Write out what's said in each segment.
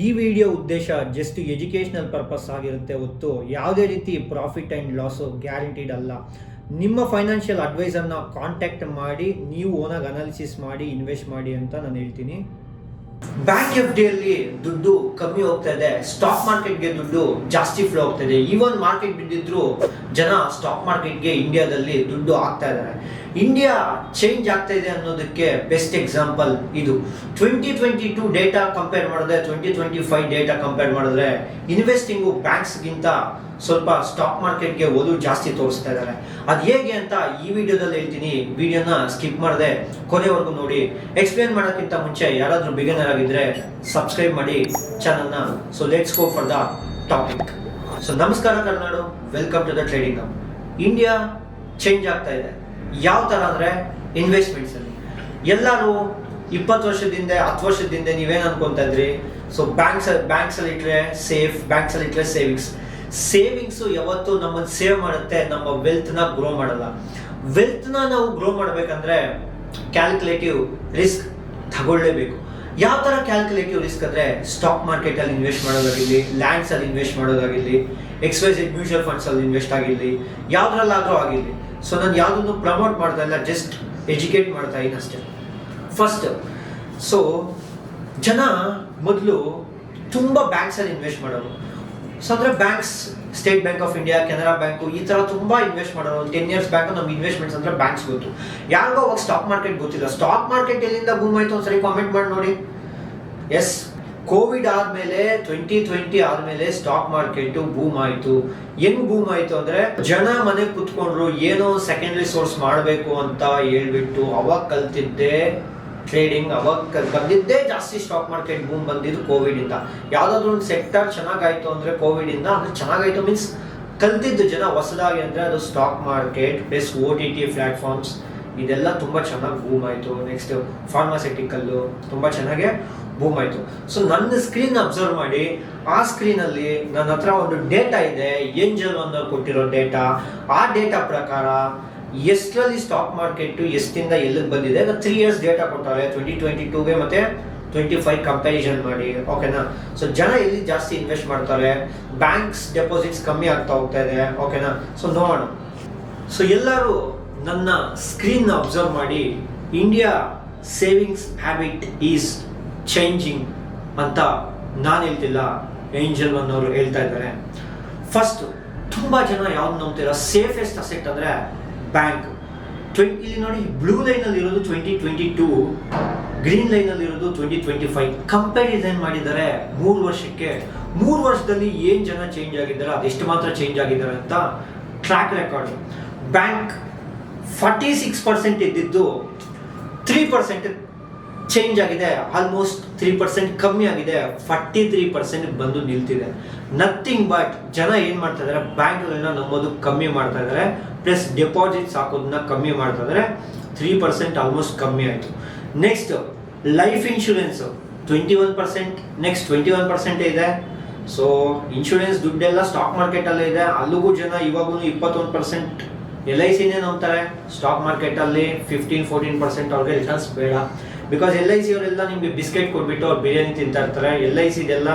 ಈ ವಿಡಿಯೋ ಉದ್ದೇಶ just educational purpose ಆಗಿರುತ್ತೆ ಹೊತ್ತು ಯಾವುದೇ ರೀತಿ ಪ್ರಾಫಿಟ್ ಆ್ಯಂಡ್ ಲಾಸು ಗ್ಯಾರಂಟಿಡ್ ಅಲ್ಲ. ನಿಮ್ಮ ಫೈನಾನ್ಷಿಯಲ್ ಅಡ್ವೈಸರ್ನ ಕಾಂಟ್ಯಾಕ್ಟ್ ಮಾಡಿ ನೀವು ಓನಾಗಿ ಅನಾಲಿಸಿಸ್ ಮಾಡಿ ಇನ್ವೆಸ್ಟ್ ಮಾಡಿ ಅಂತ ನಾನು ಹೇಳ್ತೀನಿ. ಬ್ಯಾಂಕ್ ಎಫ್ ಡಿಯಲ್ಲಿ ದುಡ್ಡು ಕಮ್ಮಿ ಹೋಗ್ತಾ ಇದೆ, ಸ್ಟಾಕ್ ಮಾರ್ಕೆಟ್ಗೆ ದುಡ್ಡು ಜಾಸ್ತಿ ಫ್ಲೋ ಹೋಗ್ತಾ ಇದೆ. ಈವನ್ ಮಾರ್ಕೆಟ್ ಬಿದ್ದಿದ್ರು ಜನ ಸ್ಟಾಕ್ ಮಾರ್ಕೆಟ್ಗೆ ಇಂಡಿಯಾದಲ್ಲಿ ದುಡ್ಡು ಹಾಕ್ತಾ ಇದ್ದಾರೆ. ಇಂಡಿಯಾ ಚೇಂಜ್ ಆಗ್ತಾ ಇದೆ ಅನ್ನೋದಕ್ಕೆ ಬೆಸ್ಟ್ ಎಕ್ಸಾಂಪಲ್ ಇದು. 2022 ಡೇಟಾ ಕಂಪೇರ್ ಮಾಡಿದ್ರೆ 2025 ಡೇಟಾ ಕಂಪೇರ್ ಮಾಡಿದ್ರೆ ಇನ್ವೆಸ್ಟಿಂಗು ಬ್ಯಾಂಕ್ಸ್ಗಿಂತ ಸ್ವಲ್ಪ ಸ್ಟಾಕ್ ಮಾರ್ಕೆಟ್ಗೆ ಒಲವು ಜಾಸ್ತಿ ತೋರಿಸ್ತಾ ಇದ್ದಾರೆ. ಅದು ಹೇಗೆ ಅಂತ ಈ ವಿಡಿಯೋದಲ್ಲಿ ಹೇಳ್ತೀನಿ. ವಿಡಿಯೋನ ಸ್ಕಿಪ್ ಮಾಡದೆ ಕೊನೆವರೆಗೂ ನೋಡಿ. ಎಕ್ಸ್ಪ್ಲೇನ್ ಮಾಡೋಕ್ಕಿಂತ ಮುಂಚೆ ಯಾರಾದರೂ ಬಿಗಿನರ್ ಆಗಿದ್ರೆ ಸಬ್ಸ್ಕ್ರೈಬ್ ಮಾಡಿ ಚಾನಲ್ನ. So let's go for the topic. So ನಮಸ್ಕಾರ Karnadu, welcome to the trading hub. India change ಆಗ್ತಾ ಇದೆ. ಯಾವ ಥರ ಅಂದರೆ ಇನ್ವೆಸ್ಟ್ಮೆಂಟ್ಸಲ್ಲಿ ಎಲ್ಲರೂ 20 ವರ್ಷದಿಂದ 10 ವರ್ಷದಿಂದ ನೀವೇನು ಅನ್ಕೊತಾ ಇದ್ರಿ? ಸೊ ಬ್ಯಾಂಕ್ಸಲ್ಲಿ ಇಟ್ಟರೆ ಸೇಫ್, ಬ್ಯಾಂಕ್ಸಲ್ಲಿ ಇಟ್ಟರೆ ಸೇವಿಂಗ್ಸು ಯಾವತ್ತು ನಮ್ಮನ್ನು ಸೇವ್ ಮಾಡುತ್ತೆ, ನಮ್ಮ ವೆಲ್ತ್ನ ಗ್ರೋ ಮಾಡಲ್ಲ. ವೆಲ್ತ್ನ ನಾವು ಗ್ರೋ ಮಾಡಬೇಕಂದ್ರೆ ಕ್ಯಾಲ್ಕುಲೇಟಿವ್ ರಿಸ್ಕ್ ತಗೊಳ್ಳೇಬೇಕು. ಯಾವ ಥರ ಕ್ಯಾಲ್ಕುಲೇಟಿವ್ ರಿಸ್ಕ್ ಅಂದರೆ ಸ್ಟಾಕ್ ಮಾರ್ಕೆಟಲ್ಲಿ ಇನ್ವೆಸ್ಟ್ ಮಾಡೋದಾಗಿರಲಿ, ಲ್ಯಾಂಡ್ಸಲ್ಲಿ ಇನ್ವೆಸ್ಟ್ ಮಾಡೋದಾಗಿರಲಿ, XYZ ಮ್ಯೂಚುವಲ್ ಫಂಡ್ಸಲ್ಲಿ ಇನ್ವೆಸ್ಟ್ ಆಗಿರಲಿ, ಯಾವುದ್ರಲ್ಲಾದರೂ ಆಗಿರಲಿ. ಸೊ ನಾನು ಯಾವುದನ್ನು ಪ್ರಮೋಟ್ ಮಾಡ್ತಾ ಇಲ್ಲ, ಜಸ್ಟ್ ಎಜುಕೇಟ್ ಮಾಡ್ತಾ ಇದ್ದೀನಿ ಅಷ್ಟೇ. ಫಸ್ಟ್, ಸೊ ಜನ ಮೊದಲು ತುಂಬ ಬ್ಯಾಂಕ್ಸಲ್ಲಿ ಇನ್ವೆಸ್ಟ್ ಮಾಡೋರು. ಸೊ ಅಂದರೆ banks, state bank of India, Canara bank, ಈ ಥರ ತುಂಬ ಇನ್ವೆಸ್ಟ್ ಮಾಡೋರು. 10 years ಬ್ಯಾಂಕು ನಮ್ಗೆ ಇನ್ವೆಸ್ಟ್ಮೆಂಟ್ಸ್ ಅಂದರೆ ಬ್ಯಾಂಕ್ಸ್ ಗೊತ್ತು. ಯಾರಿಗೋ ಅವಾಗ ಸ್ಟಾಕ್ ಮಾರ್ಕೆಟ್ ಗೊತ್ತಿಲ್ಲ. ಸ್ಟಾಕ್ ಮಾರ್ಕೆಟ್ ಎಲ್ಲಿಂದ ಬೂಮ್ ಆಯಿತು ಒಂದ್ಸರಿ ಕಾಮೆಂಟ್ ಮಾಡಿ ನೋಡಿ. ಎಸ್, ಕೋವಿಡ್ ಆದಮೇಲೆ 2020 ಆದಮೇಲೆ ಸ್ಟಾಕ್ ಮಾರ್ಕೆಟು ಬೂಮ್ ಆಯಿತು. ಹೆಂಗ್ ಬೂಮ್ ಆಯಿತು ಅಂದರೆ ಜನ ಮನೆಗೆ ಕುತ್ಕೊಂಡ್ರು, ಏನೋ ಸೆಕೆಂಡ್ರಿ ಸೋರ್ಸ್ ಮಾಡಬೇಕು ಅಂತ ಹೇಳ್ಬಿಟ್ಟು ಅವಾಗ ಕಲ್ತಿದ್ದೆ ಟ್ರೇಡಿಂಗ್. ಅವಾಗ ಬಂದಿದ್ದೇ ಜಾಸ್ತಿ ಸ್ಟಾಕ್ ಮಾರ್ಕೆಟ್ ಬೂಮ್ ಬಂದಿದ್ದು ಕೋವಿಡ್ ಇಂದ. ಯಾವುದಾದ್ರೂ ಒಂದು ಸೆಕ್ಟರ್ ಚೆನ್ನಾಗಾಯ್ತು ಅಂದರೆ ಕೋವಿಡ್ ಇಂದ, ಅಂದ್ರೆ ಚೆನ್ನಾಗಾಯ್ತು ಮೀನ್ಸ್ ಕಲ್ತಿದ್ದು ಜನ ಹೊಸದಾಗಿ ಅಂದರೆ ಅದು stock market plus OTT platforms, ಇದೆಲ್ಲ ತುಂಬ ಚೆನ್ನಾಗಿ ಬೂಮ್ ಆಯಿತು. ನೆಕ್ಸ್ಟ್ ಫಾರ್ಮಾಸ್ಯೂಟಿಕಲ್ಲು ತುಂಬ ಚೆನ್ನಾಗೆ ಬೂಮ್ ಆಯಿತು. ಸೊ ನನ್ನ ಸ್ಕ್ರೀನ್ ಅಬ್ಸರ್ವ್ ಮಾಡಿ. ಆ ಸ್ಕ್ರೀನಲ್ಲಿ ನನ್ನ ಹತ್ರ ಒಂದು ಡೇಟಾ ಇದೆ, ಏಂಜಲ್ ಒಂದು ಕೊಟ್ಟಿರೋ ಡೇಟಾ. ಆ ಡೇಟಾ ಪ್ರಕಾರ ಎಷ್ಟರಲ್ಲಿ ಸ್ಟಾಕ್ ಮಾರ್ಕೆಟ್ ಎಷ್ಟಿಂದ ಎಲ್ಲಿಗೆ ಬಂದಿದೆ, 3 years ಡೇಟಾ ಕೊಟ್ಟಾರೆ. 2022ಗೆ ಮತ್ತೆ 25 ಕಂಪ್ಯಾರಿಸನ್ ಮಾಡಿ, ಓಕೆನಾ. ಸೊ ಜನ ಎಲ್ಲಿ ಜಾಸ್ತಿ ಇನ್ವೆಸ್ಟ್ ಮಾಡ್ತಾರೆ, ಬ್ಯಾಂಕ್ಸ್ ಡೆಪಾಸಿಟ್ಸ್ ಕಮ್ಮಿ ಆಗ್ತಾ ಹೋಗ್ತಾ ಇದೆ, ಓಕೆನಾ. ಸೊ ನೋಡೋಣ. ಸೊ ಎಲ್ಲರೂ ನನ್ನ ಸ್ಕ್ರೀನ್ ಅಬ್ಸರ್ವ್ ಮಾಡಿ. India savings habit is changing ಅಂತ ನಾನು ಹೇಳ್ತಿಲ್ಲ, ಏಂಜಲ್ ಅನ್ನೋರು ಹೇಳ್ತಾ ಇದ್ದಾರೆ. ಫಸ್ಟ್, ತುಂಬ ಜನ ಯಾವ್ದು ನಂಬ್ತೀರ, ಸೇಫೆಸ್ಟ್ ಅಸೆಟ್ ಅಂದರೆ ಬ್ಯಾಂಕ್. ಇಲ್ಲಿ ನೋಡಿ, ಬ್ಲೂ ಲೈನಲ್ಲಿ ಇರೋದು 2022, ಗ್ರೀನ್ ಲೈನಲ್ಲಿ ಇರೋದು 2025. ಕಂಪ್ಯಾರಿಸನ್ ಮಾಡಿದ್ದಾರೆ 3 ವರ್ಷಕ್ಕೆ. 3 ವರ್ಷದಲ್ಲಿ ಏನು ಜನ ಚೇಂಜ್ ಆಗಿದ್ದಾರೆ, ಅದೆಷ್ಟು ಮಾತ್ರ ಚೇಂಜ್ ಆಗಿದ್ದಾರೆ ಅಂತ ಟ್ರ್ಯಾಕ್ ರೆಕಾರ್ಡ್. ಬ್ಯಾಂಕ್ 46% ಇದ್ದಿದ್ದು 3% ಚೇಂಜ್ ಆಗಿದೆ. ಆಲ್ಮೋಸ್ಟ್ 3% ಕಮ್ಮಿ ಆಗಿದೆ, 43% ಬಂದು ನಿಲ್ತಿದೆ. ನಥಿಂಗ್ ಬಟ್ ಜನ ಏನು ಮಾಡ್ತಾ ಇದ್ದಾರೆ, ಬ್ಯಾಂಕ್ಗಳನ್ನ ನಂಬೋದು ಕಮ್ಮಿ ಮಾಡ್ತಾ ಇದ್ದಾರೆ, ಪ್ಲಸ್ ಡೆಪಾಸಿಟ್ಸ್ ಹಾಕೋದನ್ನ ಕಮ್ಮಿ ಮಾಡ್ತಾ ಇದ್ದಾರೆ. 3% ಆಲ್ಮೋಸ್ಟ್ ಕಮ್ಮಿ ಆಯಿತು. ನೆಕ್ಸ್ಟ್ ಲೈಫ್ ಇನ್ಶೂರೆನ್ಸ್ 21%, ನೆಕ್ಸ್ಟ್ 21% ಇದೆ. ಸೊ ಇನ್ಶೂರೆನ್ಸ್ ದುಡ್ಡೆಲ್ಲ ಸ್ಟಾಕ್ ಮಾರ್ಕೆಟಲ್ಲೇ ಇದೆ. ಅಲ್ಲಿಗೂ ಜನ ಇವಾಗೂ 21% LICನೇ ನಂಬ್ತಾರೆ. ಸ್ಟಾಕ್ ಮಾರ್ಕೆಟಲ್ಲಿ 15-14% ಅವ್ರಿಗೆ ರಿಟರ್ನ್ಸ್ ಬೇಡ. ಬಿಕಾಸ್ LIC ಅವರೆಲ್ಲ ನಿಮಗೆ ಬಿಸ್ಕೆಟ್ ಕೊಟ್ಬಿಟ್ಟು ಅವ್ರು ಬಿರಿಯಾನಿ ತಿಂತಾ ಇರ್ತಾರೆ. LIC ಇದೆಲ್ಲ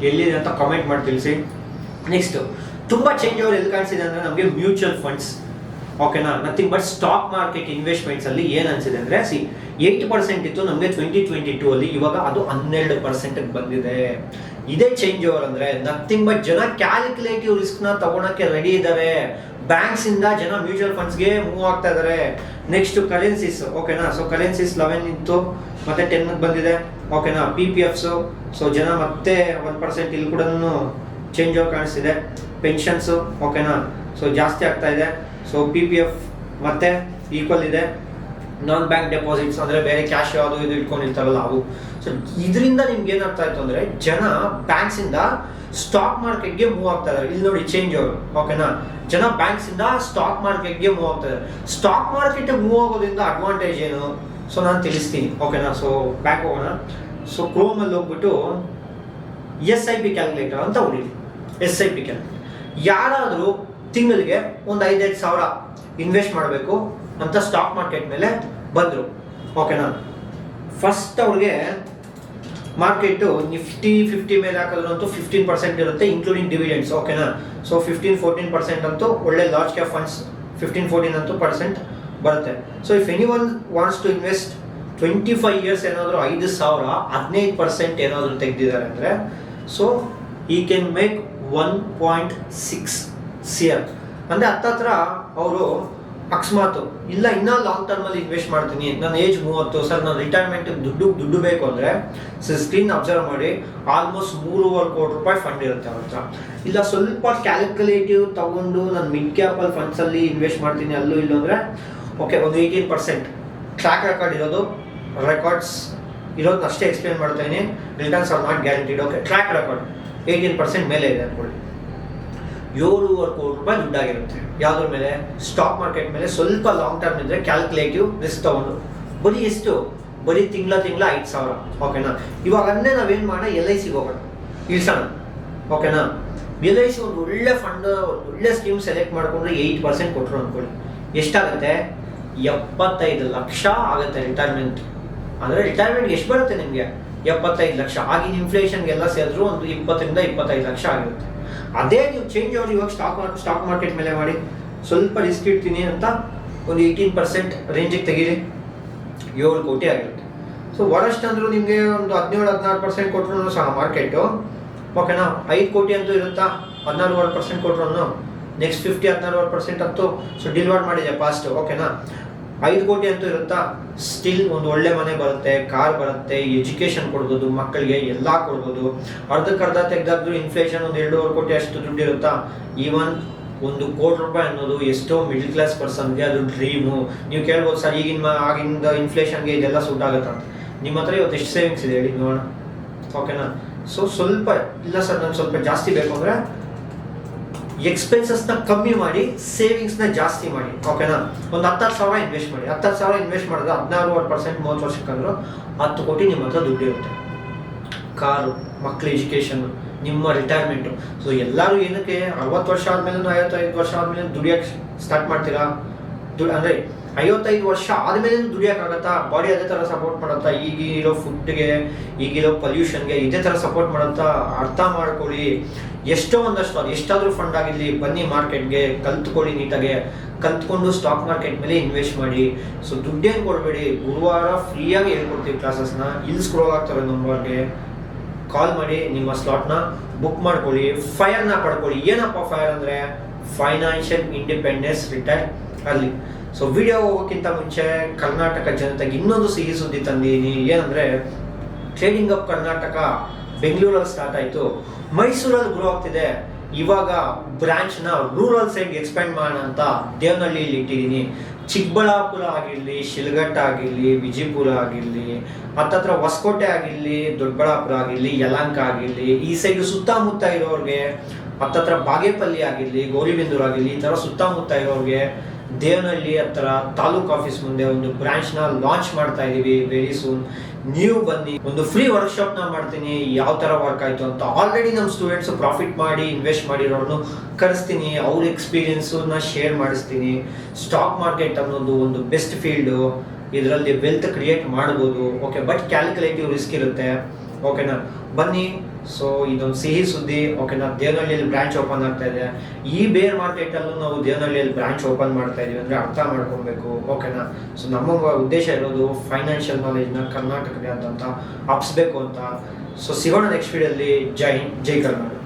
ಎಲ್ಲಿದೆ ಅಂತ ಕಾಮೆಂಟ್ ಮಾಡಿ ತಿಳಿಸಿ. ನೆಕ್ಸ್ಟ್ ತುಂಬ ಚೇಂಜ್ ಅವ್ರು ಎಲ್ಲಿ ಕಾಣಿಸಿದೆ ಅಂದರೆ ನಮಗೆ ಮ್ಯೂಚುವಲ್ ಫಂಡ್ಸ್, ಓಕೆನಾ. Nothing but stock market investments ಅಲ್ಲಿ ಏನು ಅನ್ಸಿದೆ ಅಂದರೆ 8% ಇತ್ತು ನಮಗೆ 2022 ಅಲ್ಲಿ, ಇವಾಗ ಅದು 12% ಬಂದಿದೆ. ಇದೇ ಚೇಂಜ್ ಓವರ್ ಅಂದರೆ ನಥಿಂಗ್ ಬಟ್ ಜನ ಕ್ಯಾಲ್ಕುಲೇಟಿವ್ ರಿಸ್ಕ್ನ ತಗೊಳಕ್ಕೆ ರೆಡಿ ಇದ್ದಾರೆ. ಬ್ಯಾಂಕ್ಸ್ ಇಂದ ಜನ ಮ್ಯೂಚುವಲ್ ಫಂಡ್ಸ್ಗೆ ಮೂವ್ ಆಗ್ತಾ ಇದ್ದಾರೆ. ನೆಕ್ಸ್ಟ್ ಕರೆನ್ಸೀಸ್, ಓಕೆನಾ. ಸೊ ಕರೆನ್ಸೀಸ್ 11 ಇತ್ತು, ಮತ್ತೆ 10 ಬಂದಿದೆ, ಓಕೆನಾ. PPFs, ಸೊ ಜನ ಮತ್ತೆ 1% ಇಲ್ಲಿ ಕೂಡ ಚೇಂಜ್ ಓವರ್ ಕಾಣಿಸ್ತಿದೆ. ಪೆನ್ಷನ್ಸು, ಓಕೆನಾ. ಸೊ ಜಾಸ್ತಿ ಆಗ್ತಾ ಇದೆ. ಸೊ PPF ಮತ್ತೆ ಈಕ್ವಲ್ ಇದೆ. ನಾನ್ ಬ್ಯಾಂಕ್ ಡೆಪಾಸಿಟ್ಸ್ ಅಂದರೆ ಬೇರೆ ಕ್ಯಾಶ್ ಯಾವುದು ಇದು ಇಟ್ಕೊಂಡಿರ್ತಾರಲ್ಲ ಅವು. ಸೊ ಇದರಿಂದ ನಿಮ್ಗೆ ಏನಾಗ್ತಾ ಇತ್ತು ಅಂದರೆ ಜನ ಬ್ಯಾಂಕ್ಸಿಂದ ಸ್ಟಾಕ್ ಮಾರ್ಕೆಟ್ಗೆ ಮೂವ್ ಆಗ್ತಾ ಇದ್ದಾರೆ. ಇಲ್ಲಿ ನೋಡಿ ಚೇಂಜ್ ಓವರ್, ಓಕೆನಾ. ಜನ ಬ್ಯಾಂಕ್ಸ್ ಇಂದ ಸ್ಟಾಕ್ ಮಾರ್ಕೆಟ್ಗೆ ಮೂವ್ ಆಗ್ತಾ ಇದ್ದಾರೆ. ಸ್ಟಾಕ್ ಮಾರ್ಕೆಟ್ ಮೂವ್ ಆಗೋದ್ರಿಂದ ಅಡ್ವಾಂಟೇಜ್ ಏನು, ಸೊ ನಾನು ತಿಳಿಸ್ತೀನಿ, ಓಕೆನಾ. ಸೊ ಬ್ಯಾಕ್ ಹೋಗೋಣ. ಸೊ ಕ್ರೋಮಲ್ಲಿ ಹೋಗ್ಬಿಟ್ಟು SIP ಕ್ಯಾಲ್ಕುಲೇಟರ್ ಅಂತ ಹೊಡೀರಿ. SIP ಕ್ಯಾಲ್ಕುಲೇಟರ್ ಯಾರಾದರೂ ತಿಂಗಳಿಗೆ ಒಂದು 5-5 ಸಾವಿರ ಇನ್ವೆಸ್ಟ್ ಮಾಡಬೇಕು ಅಂತ ಸ್ಟಾಕ್ ಮಾರ್ಕೆಟ್ ಮೇಲೆ ಬಂದರು, ಓಕೆನಾ. ಫಸ್ಟ್ ಅವ್ರಿಗೆ ಮಾರ್ಕೆಟು ನಿಫ್ಟಿ ಮೇಲೆ ಹಾಕಿದ್ರಂತೂ 15% ಇರುತ್ತೆ ಇನ್ಕ್ಲೂಡಿಂಗ್ ಡಿವಿಡೆಂಡ್ಸ್, ಓಕೆನಾ. ಸೊ 15-14% ಅಂತೂ ಒಳ್ಳೆ ಲಾರ್ಜ್ ಕ್ಯಾಪ್ ಫಂಡ್ಸ್ 15-14 ಅಂತೂ ಪರ್ಸೆಂಟ್ ಬರುತ್ತೆ. So if any one wants to invest 25 years ಏನಾದರೂ 5,000 15% ಏನಾದರೂ ತೆಗೆದಿದ್ದಾರೆ ಅಂದರೆ, ಸೊ ಈ ಕ್ಯಾನ್ ಮೇಕ್ 1.6 CR ಅಂದರೆ ಹತ್ತತ್ರ ಅವರು ಅಕಸ್ಮಾತ್ ಇಲ್ಲ ಇನ್ನೂ ಲಾಂಗ್ ಟರ್ಮಲ್ಲಿ ಇನ್ವೆಸ್ಟ್ ಮಾಡ್ತೀನಿ, ನನ್ನ ಏಜ್ 30 ಸರ್, ನಾನು ರಿಟೈರ್ಮೆಂಟ್ ದುಡ್ಡು ಬೇಕು ಅಂದರೆ ಸ್ಕ್ರೀನ್ ಅಬ್ಸರ್ವ್ ಮಾಡಿ, ಆಲ್ಮೋಸ್ಟ್ 3.25 ಕೋಟಿ ಫಂಡ್ ಇರುತ್ತೆ ಅವ್ರ ಹತ್ರ. ಇಲ್ಲ ಸ್ವಲ್ಪ ಕ್ಯಾಲ್ಕುಲೇಟಿವ್ ತಗೊಂಡು ನಾನು ಮಿಡ್ ಕ್ಯಾಪಲ್ಲಿ ಫಂಡ್ಸಲ್ಲಿ ಇನ್ವೆಸ್ಟ್ ಮಾಡ್ತೀನಿ ಅಲ್ಲೂ ಇಲ್ಲೂ ಅಂದರೆ ಓಕೆ, ಒಂದು 18% ಟ್ರ್ಯಾಕ್ ರೆಕಾರ್ಡ್ ಇರೋದು, ರೆಕಾರ್ಡ್ಸ್ ಇರೋದನ್ನ ಅಷ್ಟೇ ಎಕ್ಸ್ಪ್ಲೇನ್ ಮಾಡ್ತಾ ಇದ್ದೀನಿ. Returns are not guaranteed. Okay, track record 18% ಮೇಲೆ ಇದೆ ಅನ್ಕೊಳ್ಳಿ, 7.25 ಕೋಟಿ ದುಡ್ಡಾಗಿರುತ್ತೆ. ಯಾವುದ್ರ ಮೇಲೆ? ಸ್ಟಾಕ್ ಮಾರ್ಕೆಟ್ ಮೇಲೆ. ಸ್ವಲ್ಪ ಲಾಂಗ್ ಟರ್ಮ್ ಇದ್ರೆ ಕ್ಯಾಲ್ಕುಲೇಟಿವ್ ರಿಸ್ಕ್ ತಗೊಂಡು ಬರೀ ಎಷ್ಟು? ಬರೀ ತಿಂಗಳ 5,000, ಓಕೆನಾ. ಇವಾಗನ್ನೇ ನಾವೇನು ಮಾಡೋಣ, LIC ಹೋಗೋಣ, ಇಳಿಸೋಣ, ಓಕೆನಾ. LIC ಒಂದು ಒಳ್ಳೆ ಫಂಡ್, ಒಳ್ಳೆ ಸ್ಕೀಮ್ ಸೆಲೆಕ್ಟ್ ಮಾಡಿಕೊಂಡ್ರೆ 8% ಕೊಟ್ಟರು ಅಂದ್ಕೊಳ್ಳಿ, ಎಷ್ಟಾಗುತ್ತೆ? 75 ಲಕ್ಷ ಆಗುತ್ತೆ ರಿಟೈರ್ಮೆಂಟ್. ಅಂದರೆ ರಿಟೈರ್ಮೆಂಟ್ ಎಷ್ಟು ಬರುತ್ತೆ ನಿಮಗೆ? 75 ಲಕ್ಷ. ಆಗಿನ ಇನ್ಫ್ಲೇಷನ್ಗೆಲ್ಲ ಸೇರಿದ್ರು ಒಂದು 20-25 ಲಕ್ಷ ಆಗಿರುತ್ತೆ. ಅದೇ ನೀವು ಚೇಂಜ್ ಅವ್ರು ಇವಾಗ ಸ್ಟಾಕ್ ಮಾರ್ಕೆಟ್ ಮೇಲೆ ಮಾಡಿ, ಸ್ವಲ್ಪ ರಿಸ್ಕ್ ಇಡ್ತೀನಿ ಅಂತ ಒಂದು 18% ರೇಂಜಿಗೆ ತೆಗೀರಿ, 7 ಕೋಟಿ ಆಗಿರುತ್ತೆ. ಸೊ ವರಸ್ಟ್ ಅಂದರೂ ನಿಮಗೆ ಒಂದು 17-16% ಕೊಟ್ಟರು ಸಹ ಮಾರ್ಕೆಟು, ಓಕೆನಾ. 5 ಕೋಟಿ ಅಂತೂ ಇರುತ್ತಾ, 14% ಕೊಟ್ಟರು, ನೆಕ್ಸ್ಟ್ 16% ಅಂತೂ ಸೊ ಡಿಲ್ವರ್ ಮಾಡಿದೆ ಪಾಸ್ಟ್, ಓಕೆನಾ. 5 ಕೋಟಿ ಅಂತೂ ಇರುತ್ತಾ, ಸ್ಟಿಲ್ ಒಂದು ಒಳ್ಳೆ ಮನೆ ಬರುತ್ತೆ, ಕಾರ್ ಬರುತ್ತೆ, ಎಜುಕೇಷನ್ ಕೊಡ್ಬೋದು ಮಕ್ಕಳಿಗೆ, ಎಲ್ಲ ಕೊಡ್ಬೋದು. ಅರ್ಧಕ್ಕರ್ಧ ತೆಗೆದಾದ್ರು ಇನ್ಫ್ಲೇಷನ್ ಒಂದು 2.25 ಕೋಟಿ ಅಷ್ಟು ದುಡ್ಡು ಇರುತ್ತಾ. ಈವನ್ 1 ಕೋಟಿ ರೂಪಾಯಿ ಅನ್ನೋದು ಎಷ್ಟೋ ಮಿಡಲ್ ಕ್ಲಾಸ್ ಪರ್ಸನ್ಗೆ ಅದು ಡ್ರೀಮು. ನೀವು ಕೇಳ್ಬೋದು ಸರ್, ಆಗಿಂದ ಇನ್ಫ್ಲೇಷನ್ಗೆ ಇದೆಲ್ಲ ಸೂಟ್ ಆಗುತ್ತೆ ಅಂತ. ನಿಮ್ಮ ಹತ್ರ ಇವತ್ತು ಎಷ್ಟು ಸೇವಿಂಗ್ಸ್ ಇದೆ ಹೇಳಿ ನೋಡೋಣ, ಓಕೆನಾ. ಸೊ ಸ್ವಲ್ಪ ಇಲ್ಲ ಸರ್ ನನಗೆ ಸ್ವಲ್ಪ ಜಾಸ್ತಿ ಬೇಕು ಅಂದರೆ ಎಕ್ಸ್ಪೆನ್ಸಸ್ನ ಕಮ್ಮಿ ಮಾಡಿ ಸೇವಿಂಗ್ಸ್ನ ಜಾಸ್ತಿ ಮಾಡಿ, ಓಕೆನಾ. ಒಂದು 10,000 ಇನ್ವೆಸ್ಟ್ ಮಾಡಿ. 10,000 ಇನ್ವೆಸ್ಟ್ ಮಾಡಿದ್ರೆ 16% 30 ವರ್ಷಕ್ಕಂದ್ರೂ 10 ಕೋಟಿ ನಿಮ್ಮ ಹತ್ರ ದುಡ್ಡು ಇರುತ್ತೆ. ಕಾರು, ಮಕ್ಕಳ ಎಜುಕೇಷನ್, ನಿಮ್ಮ ರಿಟೈರ್ಮೆಂಟು. ಸೊ ಎಲ್ಲರೂ ಏನಕ್ಕೆ 60 ವರ್ಷ ಆದಮೇಲೆ 55 ವರ್ಷ ಆದಮೇಲೆ ದುಡಿಯೋಕ್ಕೆ ಸ್ಟಾರ್ಟ್ ಮಾಡ್ತೀರಾ? ಅಂದರೆ 55 ವರ್ಷ ಆದಮೇಲೆ ದುಡಿಯೋಕ್ಕಾಗತ್ತಾ? ಬಾಡಿ ಅದೇ ಥರ ಸಪೋರ್ಟ್ ಮಾಡುತ್ತಾ? ಈಗಿರೋ ಫುಡ್ಗೆ, ಈಗಿರೋ ಪೊಲ್ಯೂಷನ್ಗೆ ಇದೇ ಥರ ಸಪೋರ್ಟ್ ಮಾಡುತ್ತಾ? ಅರ್ಥ ಮಾಡ್ಕೊಳ್ಳಿ. ಎಷ್ಟೋ ಒಂದಷ್ಟು ಅದು ಎಷ್ಟಾದರೂ ಫಂಡ್ ಆಗಿರಲಿ, ಬನ್ನಿ ಮಾರ್ಕೆಟ್ಗೆ, ಕಲ್ತ್ಕೊಳ್ಳಿ ನೀಟಾಗೆ, ಕಲ್ತ್ಕೊಂಡು ಸ್ಟಾಕ್ ಮಾರ್ಕೆಟ್ ಮೇಲೆ ಇನ್ವೆಸ್ಟ್ ಮಾಡಿ. ಸೊ ದುಡ್ಡೇನು ಕೊಡಬೇಡಿ, ಗುರುವಾರ ಫ್ರೀಯಾಗಿ ಹೇಳ್ಕೊಡ್ತೀವಿ ಕ್ಲಾಸಸ್ನ. ಇಲ್ಲಿ ಸ್ಕ್ರೋಲ್ ಆಗ್ತಾರೆ ನಂಬರ್ಗೆ ಕಾಲ್ ಮಾಡಿ, ನಿಮ್ಮ ಸ್ಲಾಟ್ನ ಬುಕ್ ಮಾಡ್ಕೊಳ್ಳಿ, ಫೈರ್ನ ಪಡ್ಕೊಳ್ಳಿ. ಏನಪ್ಪ ಫೈರ್ ಅಂದರೆ ಫೈನಾನ್ಷಿಯಲ್ ಇಂಡಿಪೆಂಡೆನ್ಸ್ ರಿಟೈರ್ ಅಲ್ಲಿ. ಸೊ ವಿಡಿಯೋ ಹೋಗೋಕ್ಕಿಂತ ಮುಂಚೆ ಕರ್ನಾಟಕ ಜನತೆಗೆ ಇನ್ನೊಂದು ಸಿಹಿ ಸುದ್ದಿ ತಂದಿದ್ದೀನಿ. ಏನಂದರೆ ಟ್ರೇಡಿಂಗ್ ಅಪ್ ಕರ್ನಾಟಕ ಬೆಂಗಳೂರಲ್ಲಿ ಸ್ಟಾರ್ಟ್ ಆಯಿತು, ಮೈಸೂರಲ್ಲಿ ಗ್ರೋ ಆಗ್ತಿದೆ. ಇವಾಗ ಬ್ರಾಂಚ್ನ ರೂರಲ್ ಸೈಡ್ ಎಕ್ಸ್ಪ್ಯಾಂಡ್ ಮಾಡೋಣ ಅಂತ ದೇವನಹಳ್ಳಿಯಲ್ಲಿ ಇಟ್ಟಿದ್ದೀನಿ. ಚಿಕ್ಕಬಳ್ಳಾಪುರ ಆಗಿರಲಿ, ಶಿಲ್ಘಟ್ಟ ಆಗಿರಲಿ, ವಿಜಯಪುರ ಆಗಿರಲಿ, ಹತ್ತತ್ರ ಹೊಸಕೋಟೆ ಆಗಿರಲಿ, ದೊಡ್ಡಬಳ್ಳಾಪುರ ಆಗಿರಲಿ, ಯಲಹಂಕ ಆಗಿರಲಿ, ಈ ಸೈಡ್ ಸುತ್ತಮುತ್ತ ಇರೋರಿಗೆ, ಹತ್ತತ್ರ ಬಾಗೇಪಲ್ಲಿ ಆಗಿರಲಿ, ಗೌರಿಬಿದನೂರು ಆಗಿರಲಿ, ಈ ಥರ ಸುತ್ತಮುತ್ತ ಇರೋರಿಗೆ ದೇವನಹಳ್ಳಿ ಹತ್ರ ತಾಲೂಕ್ ಆಫೀಸ್ ಮುಂದೆ ಒಂದು ಬ್ರಾಂಚ್ನ ಲಾಂಚ್ ಮಾಡ್ತಾ ಇದೀವಿ ವೆರಿ ಸೂನ್. ನೀವು ಬನ್ನಿ, ಒಂದು ಫ್ರೀ ವರ್ಕ್ಶಾಪ್ನ ಮಾಡ್ತೀನಿ, ಯಾವ ಥರ ವರ್ಕ್ ಆಯಿತು ಅಂತ. ಆಲ್ರೆಡಿ ನಮ್ಮ ಸ್ಟೂಡೆಂಟ್ಸು ಪ್ರಾಫಿಟ್ ಮಾಡಿ ಇನ್ವೆಸ್ಟ್ ಮಾಡಿರೋರನ್ನು ಕರೆಸ್ತೀನಿ, ಅವ್ರ ಎಕ್ಸ್ಪೀರಿಯನ್ಸನ್ನ ಶೇರ್ ಮಾಡಿಸ್ತೀನಿ. ಸ್ಟಾಕ್ ಮಾರ್ಕೆಟ್ ಅನ್ನೋದು ಒಂದು ಬೆಸ್ಟ್ ಫೀಲ್ಡು, ಇದರಲ್ಲಿ ವೆಲ್ತ್ ಕ್ರಿಯೇಟ್ ಮಾಡ್ಬೋದು, ಓಕೆ. ಬಟ್ ಕ್ಯಾಲ್ಕುಲೇಟಿವ್ ರಿಸ್ಕ್ ಇರುತ್ತೆ, ಓಕೆನಾ. ಬನ್ನಿ. ಸೊ ಇದೊಂದು ಸಿಹಿ ಸುದ್ದಿ, ಓಕೆನಾ. ದೇವನಹಳ್ಳಿಯಲ್ಲಿ ಬ್ರಾಂಚ್ ಓಪನ್ ಆಗ್ತಾ ಇದೆ. ಈ ಬೇರ್ ಮಾರ್ಕೆಟಲ್ಲೂ ನಾವು ದೇವನಹಳ್ಳಿಯಲ್ಲಿ ಬ್ರಾಂಚ್ ಓಪನ್ ಮಾಡ್ತಾ ಇದೀವಿ ಅಂದರೆ ಅರ್ಥ ಮಾಡ್ಕೊಬೇಕು, ಓಕೆನಾ. ಸೊ ನಮ್ಮ ಉದ್ದೇಶ ಇರೋದು ಫೈನಾನ್ಷಿಯಲ್ ನಾಲೆಜ್ನ ಕರ್ನಾಟಕದಾದ್ಯಂತ ಹಬ್ಸ್ಬೇಕು ಅಂತ. ಸೊ ಸಿಗೋಣ ನೆಕ್ಸ್ಟ್ ವಿಡಿಯೋದಲ್ಲಿ. ಜೈ ಹಿಂದ್, ಜೈ ಕರ್ನಾಟಕ.